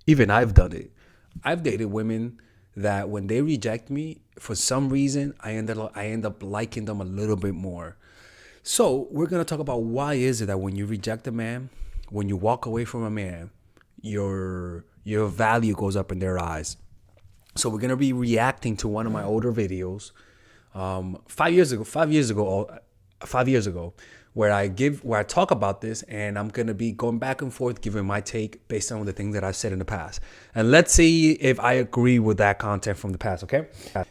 Even I've done it. I've dated women that when they reject me, for some reason, I end up liking them a little bit more. So we're gonna talk about why is it that when you reject a man, when you walk away from a man, your value goes up in their eyes. So we're gonna be reacting to one of my older videos, 5 years ago, where I talk about this, and I'm gonna be going back and forth, giving my take based on the things that I've said in the past, and let's see if I agree with that content from the past. Okay,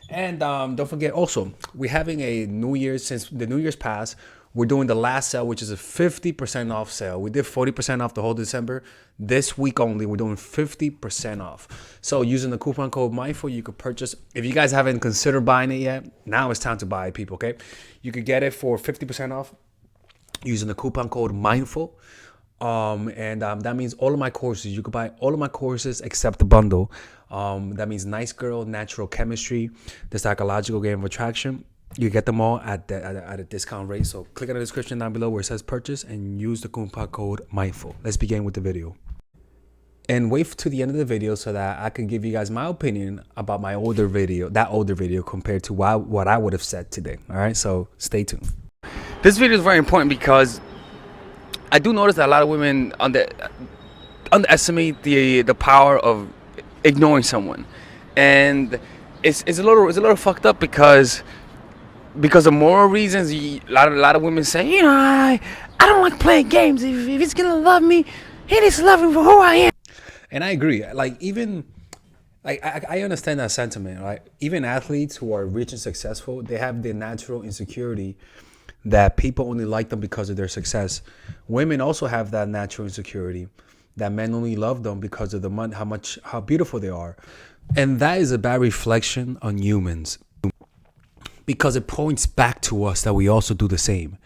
and don't forget also we're having a New Year's since the New Year's passed. We're doing the last sale, which is a 50% off sale. We did 40% off the whole December. This week only, we're doing 50% off. So using the coupon code Mindful, you could purchase. If you guys haven't considered buying it yet, now it's time to buy it, people, okay? You could get it for 50% off using the coupon code Mindful. That means all of my courses. You could buy all of my courses except the bundle. That means Nice Girl, Natural Chemistry, the Psychological Game of Attraction. You get them all at a discount rate. So click on the description down below where it says purchase and use the coupon code Mindful. Let's begin with the video. And wait to the end of the video so that I can give you guys my opinion about my older video, compared to what I would have said today. All right, so stay tuned. This video is very important because I do notice that a lot of women underestimate the power of ignoring someone, and it's a little fucked up because of moral reasons. A lot of women say, I don't like playing games. If he's gonna love me, he needs to love me for who I am. And I agree. I understand that sentiment. Right? Even athletes who are rich and successful, they have the natural insecurity that people only like them because of their success. Women also have that natural insecurity that men only love them because of the money, how beautiful they are, and that is a bad reflection on humans, because it points back to us that we also do the same.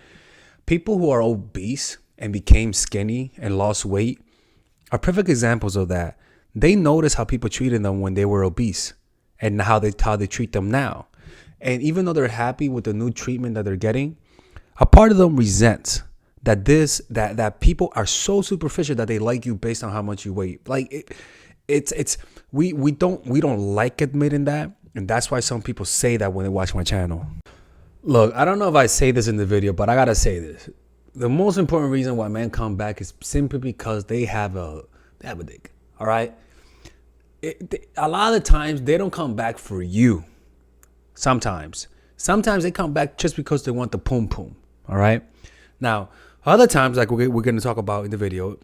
People who are obese and became skinny and lost weight are perfect examples of that. They notice how people treated them when they were obese and how they treat them now. And even though they're happy with the new treatment that they're getting, a part of them resents that people are so superficial that they like you based on how much you weigh. We don't like admitting that. And that's why some people say that when they watch my channel. Look, I don't know if I say this in the video, but I gotta say this. The most important reason why men come back is simply because they have a dick. All right. A lot of the times they don't come back for you. Sometimes they come back just because they want the pum pum. All right. Now, other times, like we're going to talk about in the video,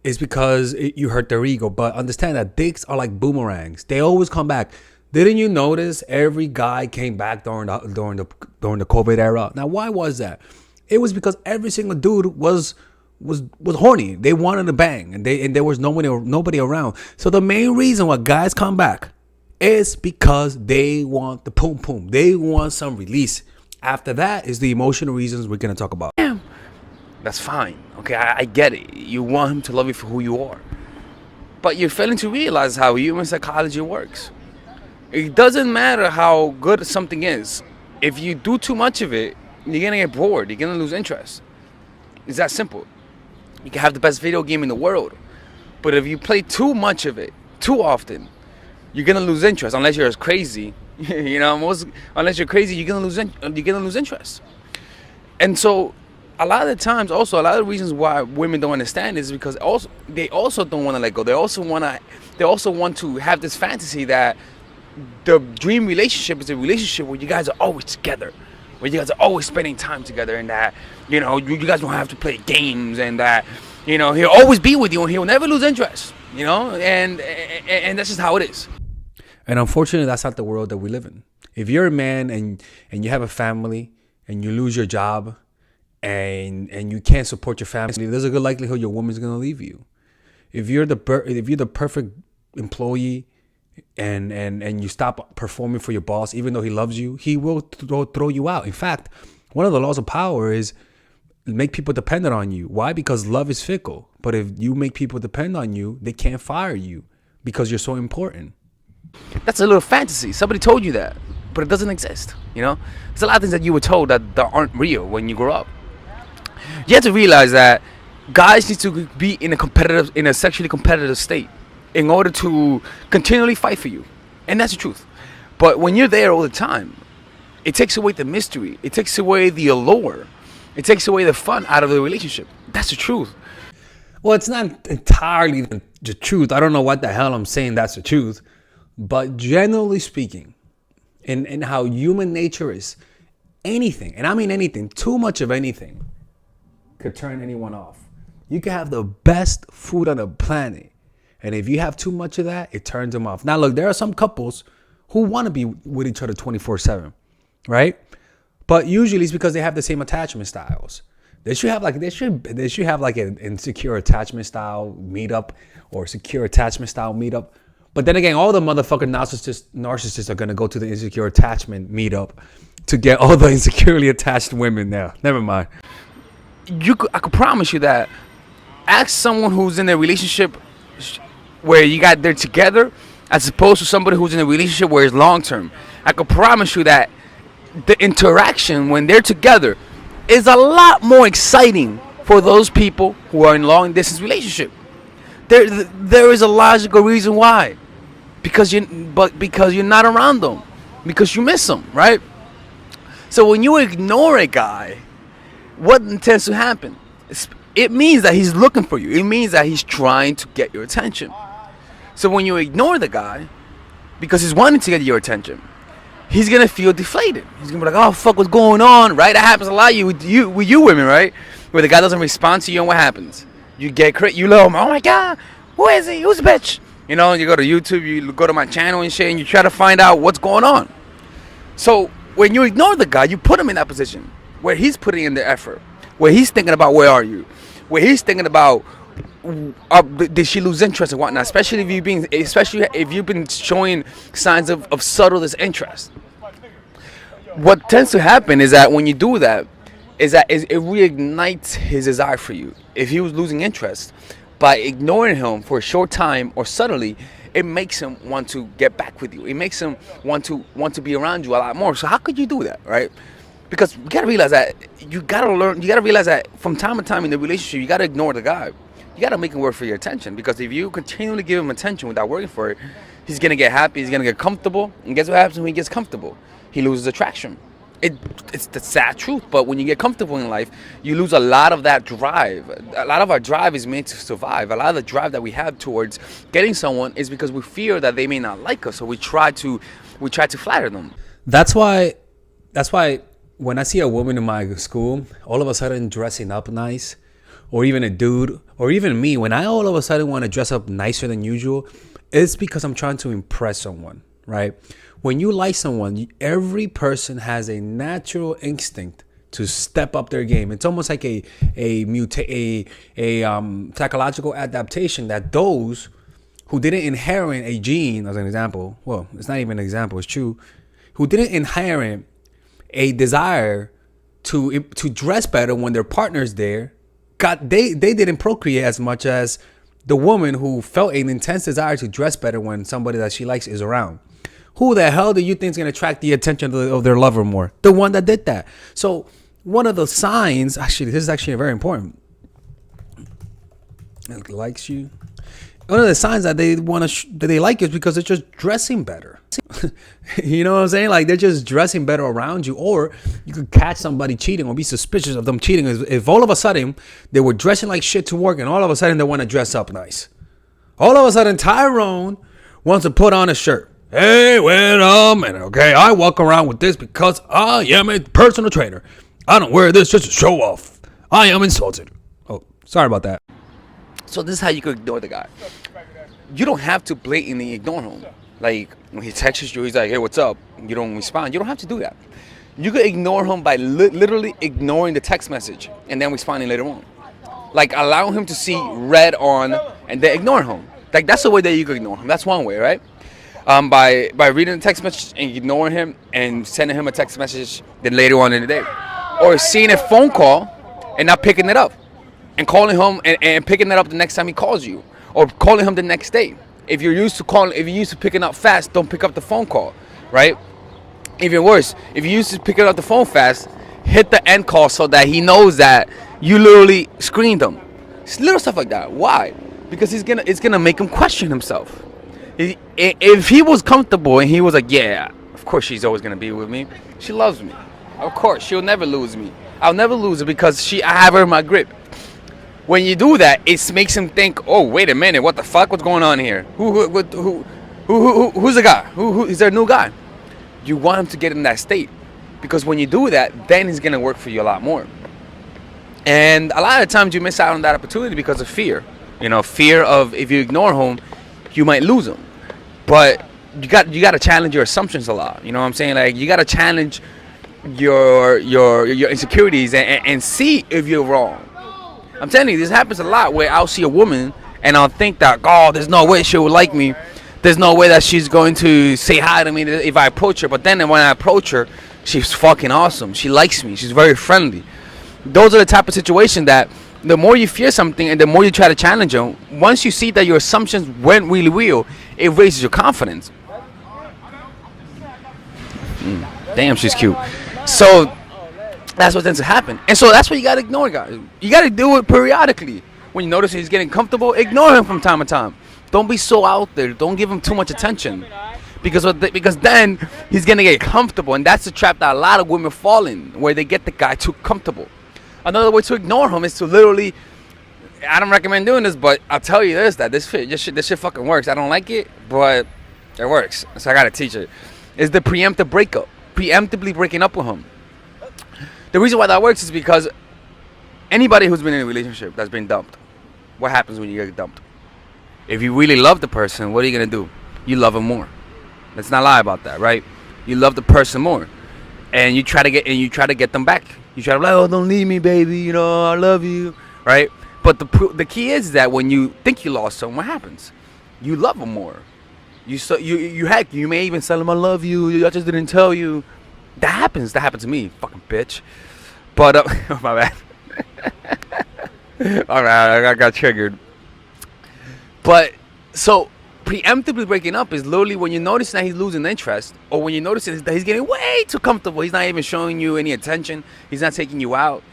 is because you hurt their ego. But understand that dicks are like boomerangs. They always come back. Didn't you notice every guy came back during the COVID era? Now, why was that? It was because every single dude was horny. They wanted to bang, and there was nobody around. So the main reason why guys come back is because they want the pum pum. They want some release. After that is the emotional reasons we're gonna talk about. Damn, that's fine. Okay, I get it. You want him to love you for who you are, but you're failing to realize how human psychology works. It doesn't matter how good something is. If you do too much of it, you're gonna get bored. You're gonna lose interest. It's that simple. You can have the best video game in the world, but if you play too much of it too often, you're gonna lose interest. Unless you're as crazy, unless you're crazy, you're gonna lose interest. And so, a lot of the times, also a lot of the reasons why women don't understand is because they also don't want to let go. They also want to have this fantasy that the dream relationship is a relationship where you guys are always together, where you guys are always spending time together, and that you guys don't have to play games, and that he'll always be with you and he'll never lose interest. And that's just how it is. And unfortunately, that's not the world that we live in. If you're a man and you have a family and you lose your job and you can't support your family, there's a good likelihood your woman's gonna leave you. If you're the perfect employee and you stop performing for your boss, even though he loves you, he will throw you out. In fact, one of the laws of power is make people dependent on you. Why? Because love is fickle. But if you make people depend on you, they can't fire you because you're so important. That's a little fantasy. Somebody told you that, but it doesn't exist. There's a lot of things that you were told that aren't real when you grow up. You have to realize that guys need to be in a sexually competitive state. in order to continually fight for you. And that's the truth. But when you're there all the time, it takes away the mystery. It takes away the allure. It takes away the fun out of the relationship. That's the truth. Well, it's not entirely the truth. I don't know what the hell I'm saying that's the truth. But generally speaking, in how human nature is, anything, and I mean anything, too much of anything could turn anyone off. You can have the best food on the planet, and if you have too much of that, it turns them off. Now, look, there are some couples who want to be with each other 24/7, right? But usually it's because they have the same attachment styles. They should have like an insecure attachment style meetup or secure attachment style meetup. But then again, all the motherfucking narcissists are gonna go to the insecure attachment meetup to get all the insecurely attached women there. Never mind. I could promise you that. Ask someone who's in a relationship where they're together, as opposed to somebody who's in a relationship where it's long term. I could promise you that the interaction when they're together is a lot more exciting for those people who are in long distance relationship. There is a logical reason why, because you're not around them, because you miss them, right? So when you ignore a guy, what tends to happen? It means that he's looking for you. It means that he's trying to get your attention. So when you ignore the guy, because he's wanting to get your attention, he's gonna feel deflated. He's gonna be like, "Oh fuck, what's going on?" Right? That happens a lot with you women, right? Where the guy doesn't respond to you, and what happens? You get you love him. Oh my god, who is he? Who's the bitch? You know, you go to YouTube, you go to my channel and shit, and you try to find out what's going on. So when you ignore the guy, you put him in that position where he's putting in the effort, where he's thinking about where are you, where he's thinking about did she lose interest and whatnot. Especially if you've been showing signs of subtle disinterest. What tends to happen is that when you do that, it reignites his desire for you. If he was losing interest, by ignoring him for a short time or subtly, it makes him want to get back with you. It makes him want to be around you a lot more. So how could you do that, right? Because you gotta realize that you gotta realize that from time to time in the relationship, you gotta ignore the guy. You gotta make him work for your attention. Because if you continually give him attention without working for it, he's gonna get happy. He's gonna get comfortable. And guess what happens when he gets comfortable? He loses attraction. It's the sad truth, but when you get comfortable in life, you lose a lot of that drive. A lot of our drive is made to survive. A lot of the drive that we have towards getting someone is because we fear that they may not like us, so we try to flatter them. That's why when I see a woman in my school, all of a sudden dressing up nice, or even a dude, or even me, when I all of a sudden want to dress up nicer than usual, it's because I'm trying to impress someone, right? When you like someone, every person has a natural instinct to step up their game. It's almost like a psychological adaptation that those who didn't inherit a gene, as an example, well, it's not even an example, it's true, who didn't inherit a desire to dress better when their partner's there, they didn't procreate as much as the woman who felt an intense desire to dress better when somebody that she likes is around. Who the hell do you think is going to attract the attention of their lover more? The one that did that. So one of the signs, actually, this is actually very important. It likes you. One of the signs that they that they like you is because they're just dressing better. You know what I'm saying? Like they're just dressing better around you. Or you could catch somebody cheating or be suspicious of them cheating. If all of a sudden they were dressing like shit to work and all of a sudden they want to dress up nice. All of a sudden Tyrone wants to put on a shirt. Hey, wait a minute, okay? I walk around with this because I am a personal trainer. I don't wear this just to show off. I am insulted. Oh, sorry about that. So this is how you could ignore the guy. You don't have to blatantly ignore him. Like, when he texts you, he's like, hey, what's up? You don't respond. You don't have to do that. You could ignore him by literally ignoring the text message and then responding later on. Like, allow him to see red on and then ignore him. Like, that's the way that you could ignore him. That's one way, right? By reading the text message and ignoring him and sending him a text message then later on in the day. Or seeing a phone call and not picking it up. And calling him and picking it up the next time he calls you. Or calling him the next day. If you're used to picking up fast, don't pick up the phone call, right? Even worse, if you're used to picking up the phone fast, hit the end call so that he knows that you literally screened him. It's little stuff like that. Why? because it's gonna make him question himself. If he was comfortable and he was like, yeah, of course she's always gonna be with me. She loves me. Of course, she'll never lose me. I'll never lose her because I have her in my grip. When you do that, it makes him think, oh, wait a minute, what the fuck? What's going on here? Who's the guy? Who is there a new guy? You want him to get in that state, because when you do that, then he's gonna work for you a lot more. And a lot of times you miss out on that opportunity because of fear. Fear of, if you ignore him, you might lose him. But you got to challenge your assumptions a lot. You know what I'm saying? Like, you got to challenge your insecurities and see if you're wrong. I'm telling you, this happens a lot where I'll see a woman and I'll think that, oh, there's no way she will like me. There's no way that she's going to say hi to me if I approach her. But then when I approach her, she's fucking awesome. She likes me. She's very friendly. Those are the type of situation that the more you fear something and the more you try to challenge them, once you see that your assumptions went really real, it raises your confidence. Damn, she's cute. So that's what tends to happen. And so that's what you got to ignore, guys. You got to do it periodically. When you notice he's getting comfortable, ignore him from time to time. Don't be so out there. Don't give him too much attention. Because then he's going to get comfortable. And that's the trap that a lot of women fall in, where they get the guy too comfortable. Another way to ignore him is to literally, I don't recommend doing this, but I'll tell you this, that this shit fucking works. I don't like it, but it works. So I got to teach it. Is the preemptive breakup. Preemptively breaking up with him. The reason why that works is because anybody who's been in a relationship that's been dumped, what happens when you get dumped? If you really love the person, what are you going to do? You love him more. Let's not lie about that, right? You love the person more. And you try to get them back. You try to be like, oh, don't leave me, baby. I love you, right? But the key is that when you think you lost someone, what happens? You love them more. You may even tell them I love you. I just didn't tell you. That happens. That happened to me, fucking bitch. But my bad. All right, I got triggered. But so preemptively breaking up is literally when you notice that he's losing interest, or when you notice that he's getting way too comfortable. He's not even showing you any attention. He's not taking you out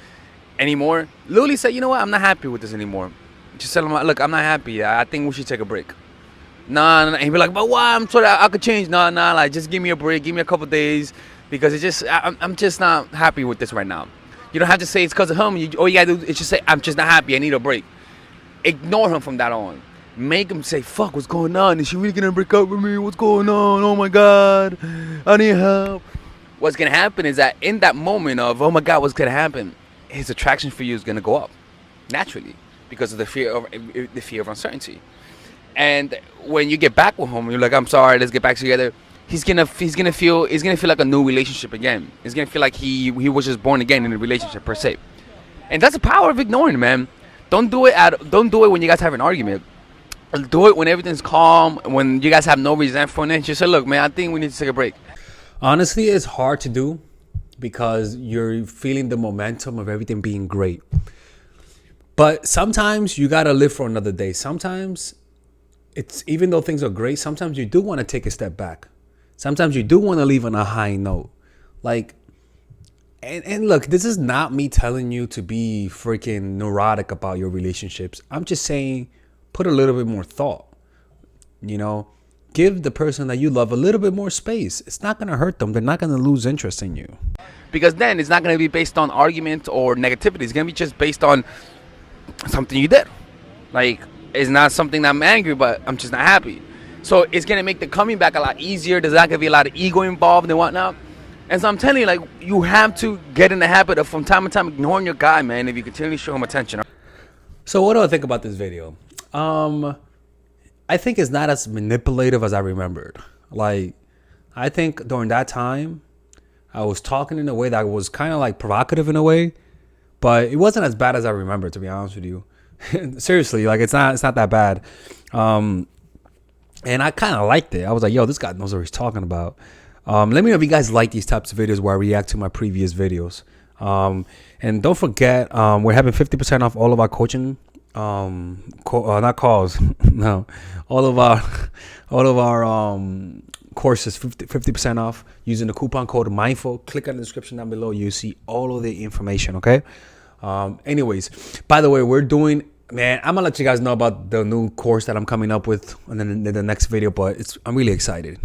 anymore. Literally say, you know what? I'm not happy with this anymore. Just tell him, look, I'm not happy. I think we should take a break. Nah. And he'll be like, but why? I'm sorry, I could change. Nah. Like, just give me a break. Give me a couple days, because I'm just not happy with this right now. You don't have to say it's because of him. All you gotta do is just say, I'm just not happy. I need a break. Ignore him from that on. Make him say, fuck, what's going on? Is she really gonna break up with me? What's going on? Oh my God, I need help. What's gonna happen is that in that moment of, oh my God, what's gonna happen? His attraction for you is gonna go up naturally because of the fear of uncertainty. And when you get back with him, you're like, I'm sorry, let's get back together. He's gonna feel like a new relationship again. He's gonna feel like he was just born again in a relationship per se. And that's the power of ignoring, man. Don't do it when you guys have an argument. Do it when everything's calm, when you guys have no resentment. Just say, look, man, I think we need to take a break. Honestly, it's hard to do because you're feeling the momentum of everything being great. But sometimes you gotta live for another day. Sometimes it's, even though things are great, sometimes you do want to take a step back. Sometimes you do want to leave on a high note. Like, and look, this is not me telling you to be freaking neurotic about your relationships. I'm just saying, put a little bit more thought. Give the person that you love a little bit more space. It's not going to hurt them. They're not going to lose interest in you. Because then it's not going to be based on argument or negativity. It's going to be just based on something you did. Like, it's not something that I'm angry, but I'm just not happy. So it's going to make the coming back a lot easier. There's not going to be a lot of ego involved and whatnot. And so I'm telling you, like, you have to get in the habit of from time to time ignoring your guy, man, if you continually show him attention. So what do I think about this video? I think it's not as manipulative as I remembered. Like, I think during that time, I was talking in a way that was kind of like provocative in a way, but it wasn't as bad as I remember, to be honest with you. Seriously, like, it's not that bad. And I kind of liked it. I was like, yo, this guy knows what he's talking about. Let me know if you guys like these types of videos where I react to my previous videos. And don't forget, we're having 50% off all of our coaching, not calls, no, all of our courses, 50% off using the coupon code MINDFUL. Click on the description down below. You see all of the information. Okay. Anyways, by the way, we're doing Man, I'm gonna let you guys know about the new course that I'm coming up with in the next video, but I'm really excited.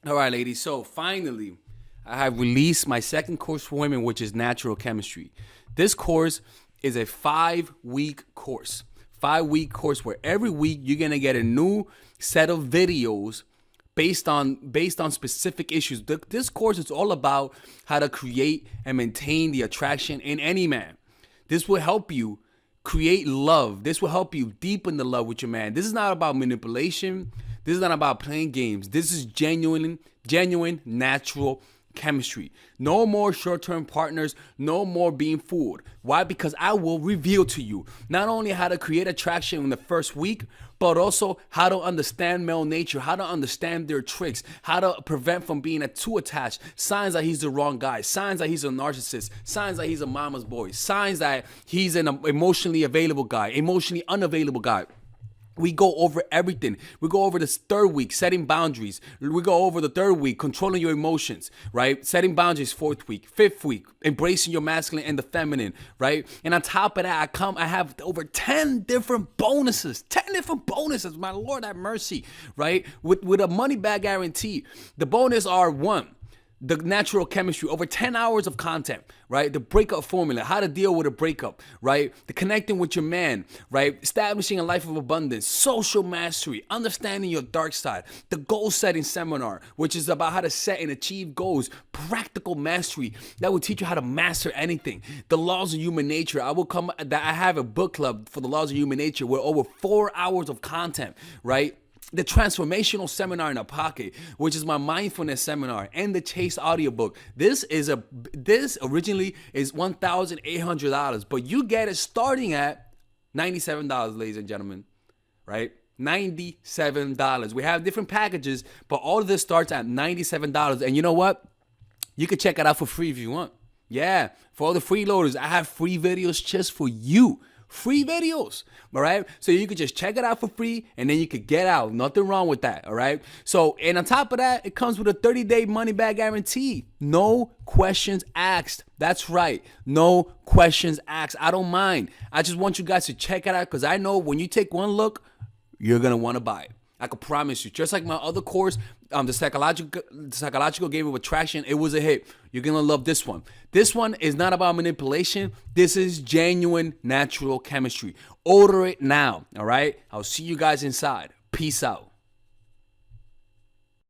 All right, ladies. So finally, I have released my second course for women, which is natural chemistry. This course is a 5-week course. 5-week course where every week you're gonna get a new set of videos based on specific issues. This course is all about how to create and maintain the attraction in any man. This will help you create love. This will help you deepen the love with your man. This is not about manipulation. This is not about playing games. This is genuine, natural chemistry. No more short-term partners. No more being fooled. Why? Because I will reveal to you not only how to create attraction in the first week, but also how to understand male nature, how to understand their tricks, how to prevent from being too attached, signs that he's the wrong guy, signs that he's a narcissist, signs that he's a mama's boy, signs that he's an emotionally available guy, emotionally unavailable guy. We go over everything. We go over this third week, setting boundaries. We go over the third week, controlling your emotions, right? Setting boundaries, fourth week, fifth week, embracing your masculine and the feminine, right? And on top of that, I have over 10 different bonuses. 10 different bonuses. My Lord have mercy, right? With a money back guarantee. The bonus are: 1, the natural chemistry, over 10 hours of content, right? The breakup formula, how to deal with a breakup, right? The connecting with your man, right? Establishing a life of abundance, social mastery, understanding your dark side, the goal setting seminar, which is about how to set and achieve goals, practical mastery that will teach you how to master anything, the laws of human nature. I have a book club for the laws of human nature with over 4 hours of content, right? The transformational seminar in a pocket, which is my mindfulness seminar, and the Chase audiobook. This originally is $1,800, but you get it starting at $97, ladies and gentlemen, right? $97. We have different packages, but all of this starts at $97. And you know what? You can check it out for free if you want. Yeah, for all the freeloaders, I have free videos just for you. Free videos, all right? So you could just check it out for free, and then you could get out. Nothing wrong with that, all right? So, and on top of that, it comes with a 30-day money-back guarantee. No questions asked. That's right. No questions asked. I don't mind. I just want you guys to check it out, because I know when you take one look, you're going to want to buy it. I can promise you. Just like my other course, the psychological game of attraction, it was a hit. You're going to love this one. This one is not about manipulation. This is genuine natural chemistry. Order it now, all right? I'll see you guys inside. Peace out.